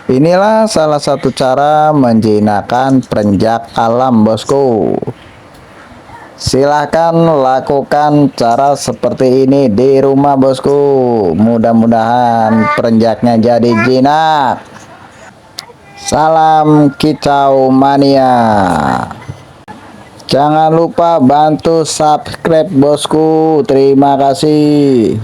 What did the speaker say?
Inilah salah satu cara menjinakkan perenjak alam, bosku. Silahkan lakukan cara seperti ini di rumah, bosku. Mudah-mudahan perenjaknya jadi jinak. Salam kicau mania. Jangan lupa bantu subscribe, bosku. Terima kasih.